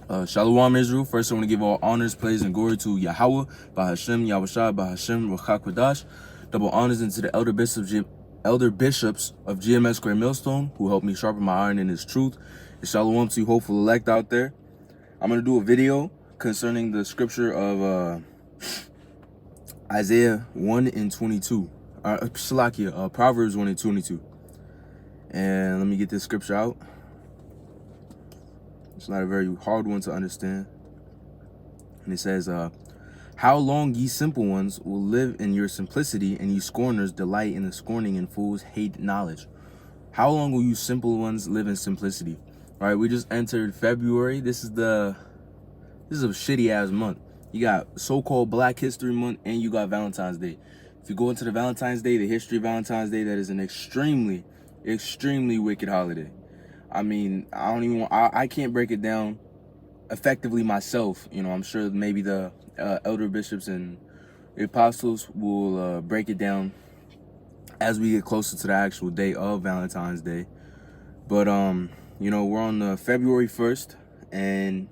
Shalom Israel. First, I want to give all honors, praise, and glory to Yahawah, bahasham, yahawashi, bahasham, raka, quadash. Double honors into the elder bishops of GMS Great Millstone, who helped me sharpen my iron in His truth. And shalom to you, hopeful elect out there. I'm going to do a video concerning the scripture of Isaiah 1 and 22. Proverbs 1 and 22. And let me get this scripture out. It's not a very hard one to understand. And it says, how long ye simple ones will live in your simplicity, and ye scorners delight in the scorning, and fools hate knowledge. How long will you simple ones live in simplicity? All right, we just entered February. This is a shitty ass month. You got so-called Black History Month, and you got Valentine's Day. If you go into the Valentine's Day, the history of Valentine's Day, that is an extremely, extremely wicked holiday. I mean, I can't break it down effectively myself. You know, I'm sure maybe the elder bishops and the apostles will break it down as we get closer to the actual day of Valentine's Day. But you know, we're on February 1st, and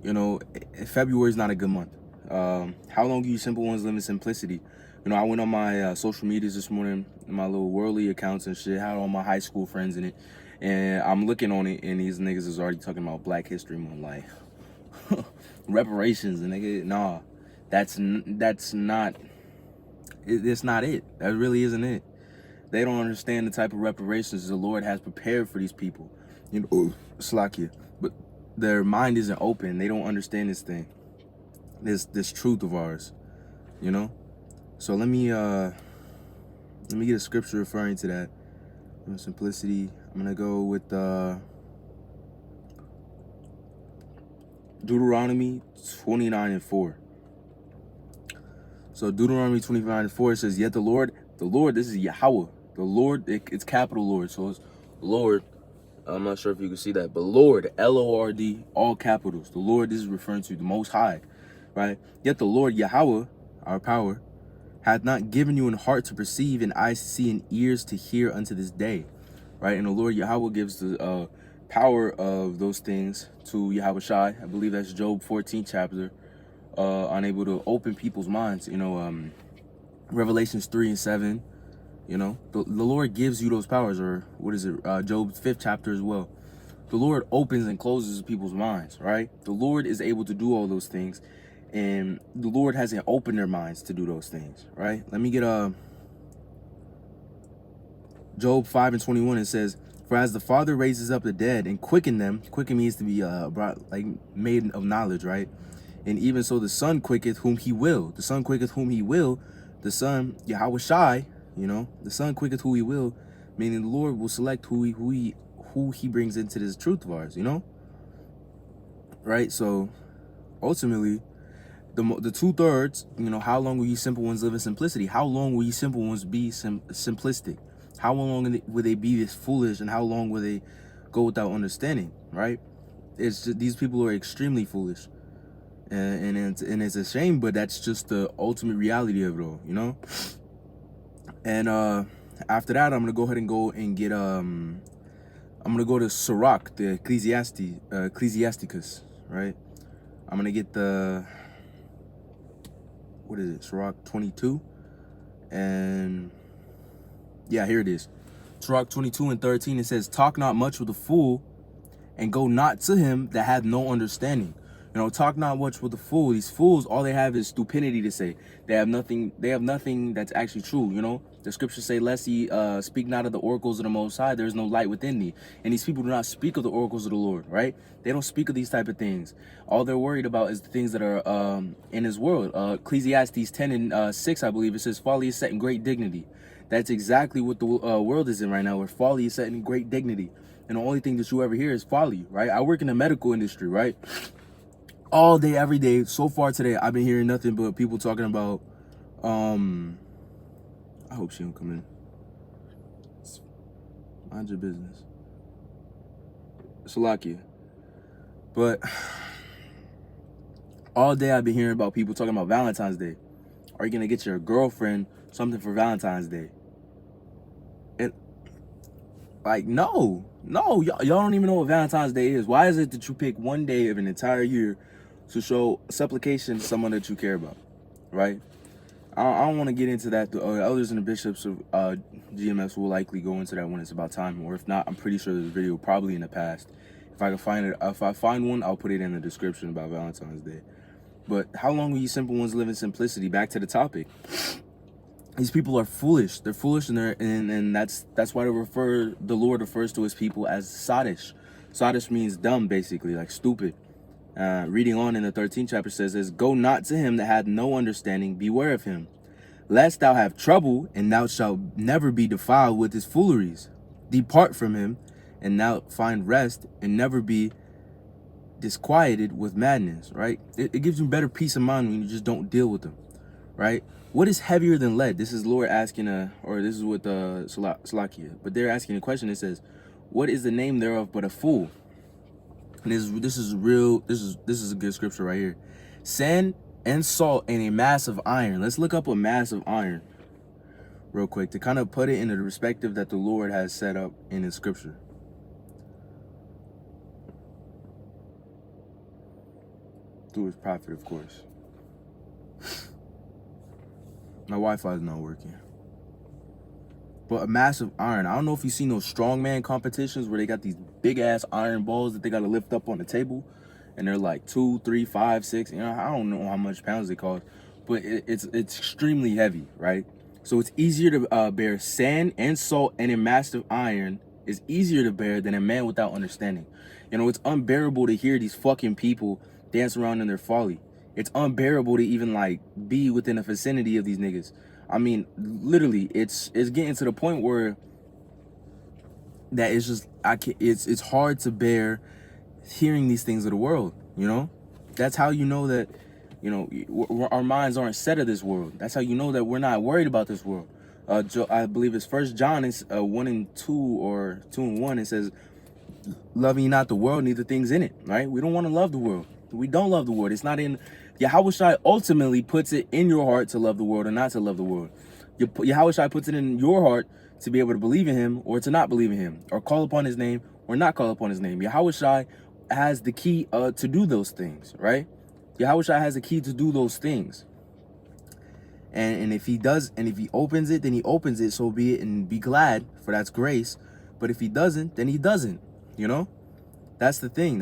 you know, February is not a good month. How long do you simple ones live in simplicity? You know, I went on my social medias this morning, my little worldly accounts and shit, had all my high school friends in it, and I'm looking on it, and these niggas is already talking about Black History Month, like reparations, and nigga, nah, that's not it. That really isn't it. They don't understand the type of reparations the Lord has prepared for these people. You know, Slakia, but their mind isn't open. They don't understand this thing, this truth of ours, you know. So let me get a scripture referring to that. Simplicity. I'm gonna go with Deuteronomy 29 and 4. So Deuteronomy 29 and 4 says, yet the Lord, this is Yahawah. The Lord, it's capital Lord. So it's Lord. I'm not sure if you can see that, but Lord, L-O-R-D, all capitals. The Lord, this is referring to the Most High, right? Yet the Lord Yahawah, our power, hath not given you an heart to perceive, and eyes to see, and ears to hear unto this day, right? And the Lord Yahawah gives the power of those things to yahawashi. I believe that's Job 14 chapter, unable to open people's minds. You know, Revelations 3 and 7. You know, the Lord gives you those powers, or what is it? Job's 5th chapter as well. The Lord opens and closes people's minds, right? The Lord is able to do all those things, and the Lord hasn't opened their minds to do those things, right? Let me get Job 5 and 21. It says, for as the Father raises up the dead and quicken them, quicken means to be brought, like, made of knowledge, right? And even so the Son quicketh whom He will. The Son quicketh whom He will. The Son, yahawashi, you know, the Son quicketh who He will, meaning the Lord will select who he brings into this truth of ours, you know? Right? So ultimately, the 2/3, you know, how long will you simple ones live in simplicity? How long will you simple ones be simplistic? How long will they be this foolish, and how long will they go without understanding, right? It's just, these people are extremely foolish, and it's a shame, but that's just the ultimate reality of it all, you know? And after that, I'm gonna go ahead and get I'm gonna go to Sirach, the Ecclesiasticus, right? I'm gonna get the, what is it, Sirach 22, and yeah, here it is. Sirach 22 and 13, it says, talk not much with a fool, and go not to him that hath no understanding. You know, talk not much with a fool. These fools, all they have is stupidity to say. They have nothing that's actually true, you know? The scriptures say, lest ye speak not of the oracles of the Most High, there is no light within thee. And these people do not speak of the oracles of the Lord, right? They don't speak of these type of things. All they're worried about is the things that are in His world. Ecclesiastes 10 and 6, I believe, it says, folly is set in great dignity. That's exactly what the world is in right now, where folly is set in great dignity. And the only thing that you ever hear is folly, right? I work in the medical industry, right? All day, every day, so far today, I've been hearing nothing but people talking about, I hope she don't come in. Mind your business. Salakia. But all day I've been hearing about people talking about Valentine's Day. Are you going to get your girlfriend something for Valentine's Day? And like, no, No, y'all don't even know what Valentine's Day is. Why is it that you pick one day of an entire year to show supplication to someone that you care about, right? I don't want to get into that. The elders and the bishops of GMS will likely go into that when it's about time, or if not, I'm pretty sure there's a video probably in the past. If I can find it, if I find one, I'll put it in the description about Valentine's Day. But how long will you simple ones live in simplicity? Back to the topic. These people are foolish. They're foolish, and that's why the Lord refers to his people as sadish. Sadish means dumb, basically, like stupid. Reading on in the 13th chapter says, "Go not to him that hath no understanding, beware of him, lest thou have trouble, and thou shalt never be defiled with his fooleries. Depart from him, and thou find rest, and never be disquieted with madness," right? It gives you better peace of mind when you just don't deal with them, right? What is heavier than lead? This is Lord asking, or this is with Salakia, but they're asking a question. It says, "What is the name thereof but a fool?" And this is a good scripture right here. Sand and salt and a mass of iron. Let's look up a mass of iron real quick to kind of put it in the perspective that the Lord has set up in his scripture. Through his prophet, of course. My Wi-Fi is not working. But a massive iron. I don't know if you've seen those strongman competitions where they got these big ass iron balls that they got to lift up on the table, and they're like 2, 3, 5, 6. You know, I don't know how much pounds they cost, but it's extremely heavy, right? So it's easier to bear sand and salt, and a massive iron is easier to bear than a man without understanding. You know, it's unbearable to hear these fucking people dance around in their folly. It's unbearable to even like be within the vicinity of these niggas. I mean, literally, it's getting to the point where that it's just it's hard to bear hearing these things of the world. You know, that's how you know that, you know, our minds aren't set of this world. That's how you know that we're not worried about this world. I believe it's 1 John is 1:2 or 2:1. It says, "Love ye not the world, neither things in it." Right? We don't want to love the world. We don't love the world. It's not in. Yahawashi ultimately puts it in your heart to love the world or not to love the world. Yahawashi puts it in your heart to be able to believe in him or to not believe in him, or call upon his name or not call upon his name. Yahawashi has the key to do those things, right? Yahawashi has the key to do those things. And if he does, and if he opens it, then he opens it, so be it, and be glad, for that's grace. But if he doesn't, then he doesn't, you know? That's the thing.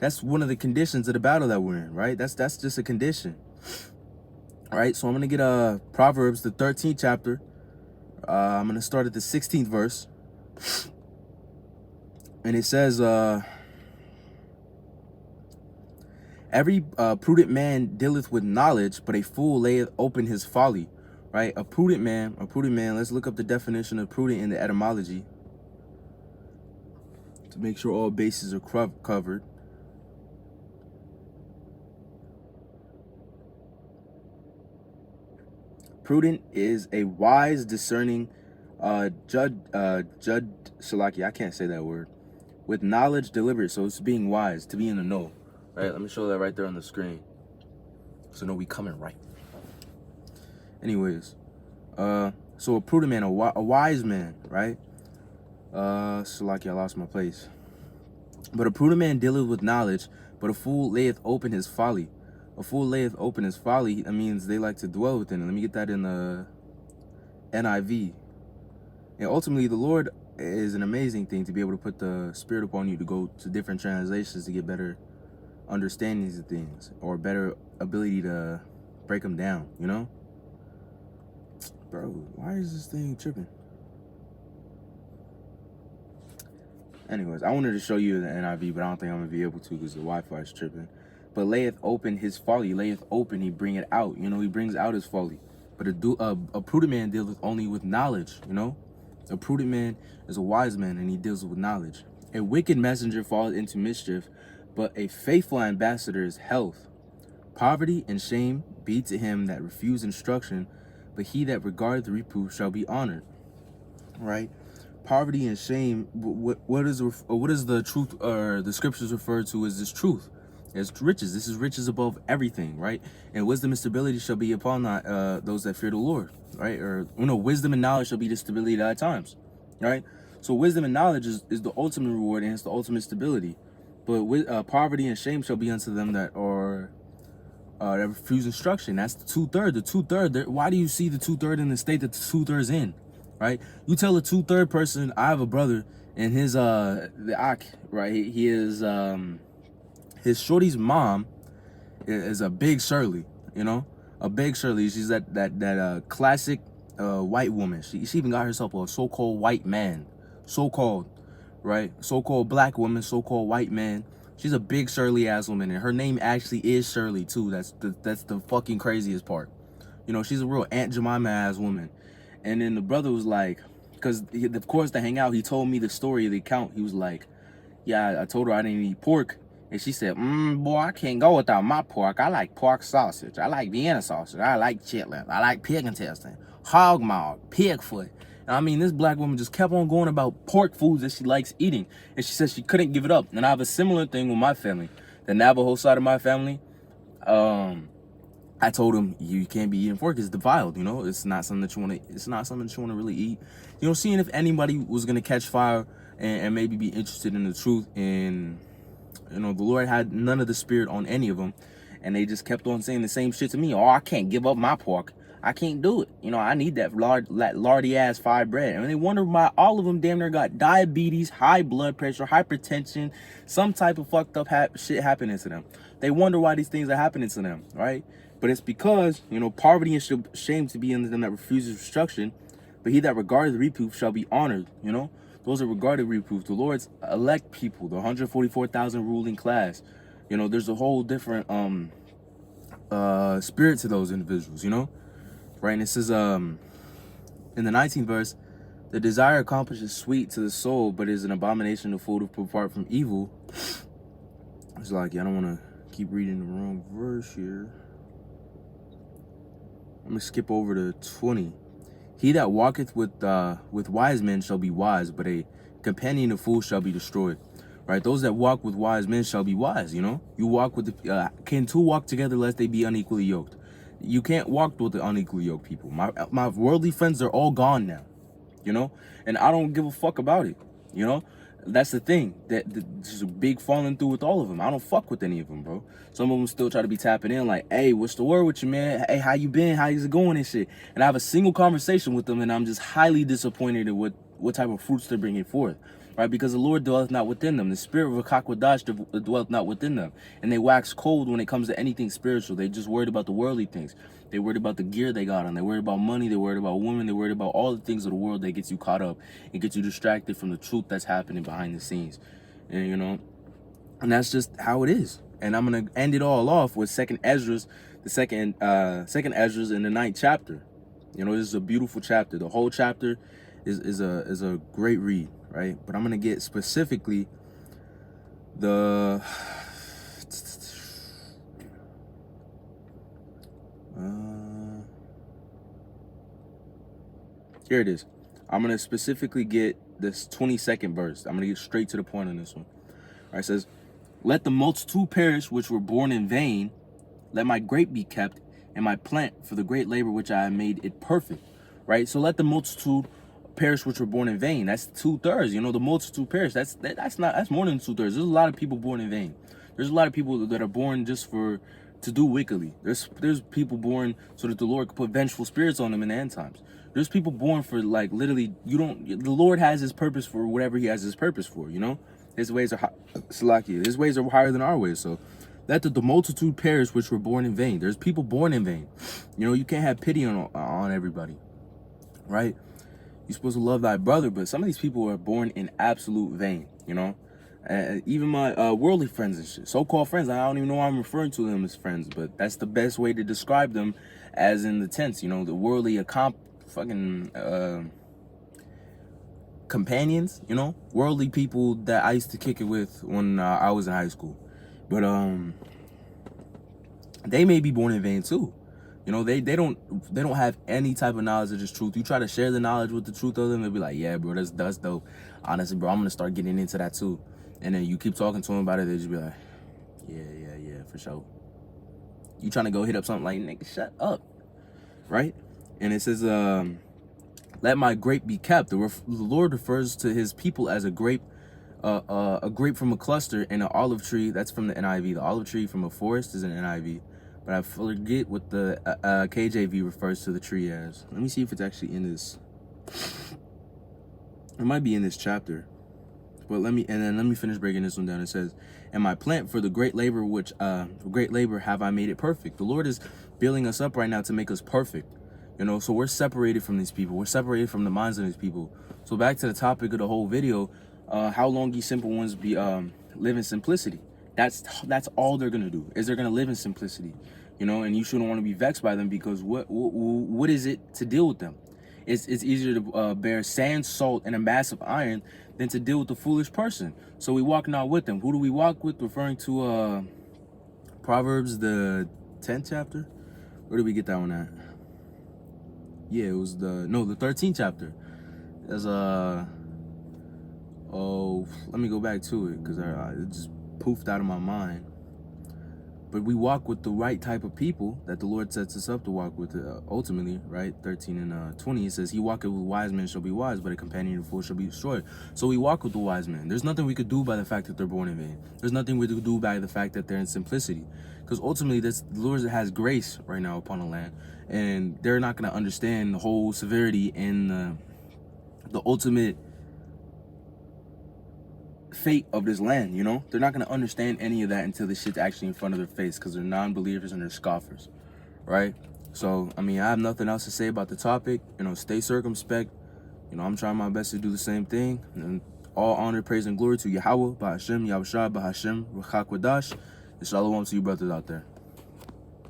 That's one of the conditions of the battle that we're in, right? That's just a condition. All right, so I'm going to get Proverbs, the 13th chapter. I'm going to start at the 16th verse. And it says, "Every prudent man dealeth with knowledge, but a fool layeth open his folly." Right? A prudent man, let's look up the definition of prudent in the etymology to make sure all bases are covered. Prudent is a wise, discerning judge, Shalaki, I can't say that word. With knowledge deliberate, so it's being wise, to be in the know. Right, let me show that right there on the screen. So know we coming right. Anyways, so a prudent man, a wise man, right? Shalaki, I lost my place. But a prudent man dealeth with knowledge, but a fool layeth open his folly. A fool layeth open his folly. That means they like to dwell within it. Let me get that in the NIV. And ultimately, the Lord is an amazing thing to be able to put the Spirit upon you to go to different translations to get better understandings of things, or better ability to break them down, you know? Bro, why is this thing tripping? Anyways, I wanted to show you the NIV, but I don't think I'm going to be able to because the Wi-Fi is tripping. But layeth open his folly, layeth open, he bring it out. You know, he brings out his folly. But a prudent man deals only with knowledge, you know? A prudent man is a wise man, and he deals with knowledge. A wicked messenger falleth into mischief, but a faithful ambassador is health. Poverty and shame be to him that refuse instruction, but he that regardeth the reproof shall be honored. Right? Poverty and shame, what is the truth, or the scriptures refer to as this truth? It's riches. This is riches above everything, right? And wisdom and stability shall be upon those that fear the Lord, right? Or, wisdom and knowledge shall be the stability at all times, right? So wisdom and knowledge is the ultimate reward, and it's the ultimate stability. But with poverty and shame shall be unto them that are that refuse instruction. That's the 2/3. The 2/3. Why do you see the 2/3 in the state that the 2/3 in? Right? You tell a 2/3 person, I have a brother, and his the Ak, right? He is his shorty's mom is a big Shirley, you know, a big Shirley. She's that classic white woman. She even got herself a so-called white man, so-called, right? So-called black woman, so-called white man. She's a big Shirley ass woman, and her name actually is Shirley too. That's the fucking craziest part. You know, she's a real Aunt Jemima ass woman. And then the brother was like, because of course to hang out, he told me the story of the account. He was like, yeah, I told her I didn't eat pork. And she said, boy, I can't go without my pork. I like pork sausage. I like Vienna sausage. I like chitlins. I like pig intestine, hog maw, pig foot. And I mean, this black woman just kept on going about pork foods that she likes eating. And she said she couldn't give it up. And I have a similar thing with my family. The Navajo side of my family, I told him, you can't be eating pork. It's defiled, you know. It's not something that you want to. It's not something that you want to really eat. You know, seeing if anybody was gonna catch fire and maybe be interested in the truth. And you know, the Lord had none of the spirit on any of them, and they just kept on saying the same shit to me. Oh, I can't give up my pork. I can't do it. You know, I need that lardy ass fried bread. And they wonder why all of them damn near got diabetes, high blood pressure, hypertension, some type of fucked up shit happening to them. They wonder why these things are happening to them, right? But it's because, you know, poverty and shame to be in them that refuses instruction, but he that regardeth reproof shall be honored, you know? Those are regarded reproof. The Lord's elect people, the 144,000 ruling class. You know, there's a whole different spirit to those individuals, you know? Right? And it says in the 19th verse, the desire accomplishes sweet to the soul, but is an abomination of food apart from evil. It's like, I don't want to keep reading the wrong verse here. I'm going to skip over to 20. He that walketh with wise men shall be wise, but a companion of fools shall be destroyed. Right? Those that walk with wise men shall be wise, you know? You walk with can two walk together lest they be unequally yoked? You can't walk with the unequally yoked people. My worldly friends are all gone now, you know? And I don't give a fuck about it, you know? That's the thing. There's a big falling through with all of them. I don't fuck with any of them, bro. Some of them still try to be tapping in like, hey, what's the word with you, man? Hey, how you been? How's it going and shit? And I have a single conversation with them, and I'm just highly disappointed at what type of fruits they're bringing forth, right? Because the Lord dwelleth not within them. The spirit of raka, quadash dwelleth not within them. And they wax cold when it comes to anything spiritual. They just worried about the worldly things. They worried about the gear they got on. They worried about money. They worried about women. They worried about all the things of the world that gets you caught up and gets you distracted from the truth that's happening behind the scenes. And, you know, and that's just how it is. And I'm going to end it all off with second Ezra's in the 9th chapter. You know, this is a beautiful chapter. The whole chapter is a great read, right? But I'm going to get specifically the... Here it is. I'm going to specifically get this 22nd verse. I'm going to get straight to the point on this one. All right, it says, let the multitude perish which were born in vain. Let my grape be kept and my plant for the great labor which I have made it perfect. Right? So let the multitude perish which were born in vain. That's 2/3. You know, the multitude perish. That's more than 2/3. There's a lot of people born in vain. There's a lot of people that are born just to do wickedly. There's people born so that the Lord could put vengeful spirits on them in the end times. There's people born for, like, literally, the Lord has his purpose for whatever he has his purpose for, you know? His ways are his ways are higher than our ways. So let the multitude perish which were born in vain. There's people born in vain. You know, you can't have pity on everybody, right? You're supposed to love thy brother, but some of these people are born in absolute vain, you know? Even my worldly friends and shit, so-called friends, I don't even know why I'm referring to them as friends, but that's the best way to describe them, as in the tense, you know, the worldly companions, you know, worldly people that I used to kick it with when I was in high school. But they may be born in vain too. You know, they don't have any type of knowledge of this truth. You try to share the knowledge with the truth of them, they'll be like, yeah, bro, that's dope. Honestly, bro, I'm gonna start getting into that too. And then you keep talking to them about it, they just be like, yeah, for sure. You trying to go hit up something like, nigga, shut up, right? And it says, Let my grape be kept. The Lord refers to his people as a grape from a cluster, and an olive tree. That's from the NIV. The olive tree from a forest is an NIV. But I forget what the KJV refers to the tree as. Let me see if it's actually in this. It might be in this chapter. But let me finish breaking this one down. It says, "And my plant for the great labor have I made it perfect." The Lord is building us up right now to make us perfect. You know, so we're separated from these people. We're separated from the minds of these people. So back to the topic of the whole video, how long ye simple ones live in simplicity. That's all they're gonna do, is they're gonna live in simplicity. You know, and you shouldn't want to be vexed by them, because what is it to deal with them? It's easier to bear sand, salt, and a mass of iron than to deal with the foolish person. So we walk not with them. Who do we walk with? Referring to Proverbs, the 10th chapter. Where did we get that one at? Yeah, it was the 13th chapter. There's let me go back to it, because it just poofed out of my mind. But we walk with the right type of people that the Lord sets us up to walk with, ultimately, right? 13 and 20, it says, "He walketh with wise men shall be wise, but a companion of fools shall be destroyed." So we walk with the wise men. There's nothing we could do by the fact that they're born in vain. There's nothing we could do by the fact that they're in simplicity. Because ultimately, the Lord has grace right now upon the land. And they're not going to understand the whole severity and the ultimate fate of this land, you know? They're not going to understand any of that until this shit's actually in front of their face, because they're non-believers and they're scoffers, right? So, I mean, I have nothing else to say about the topic. You know, stay circumspect. You know, I'm trying my best to do the same thing. And all honor, praise, and glory to Yahawah, bahasham, yahawashi, bahasham, raka, quadash. And shalom to you brothers out there.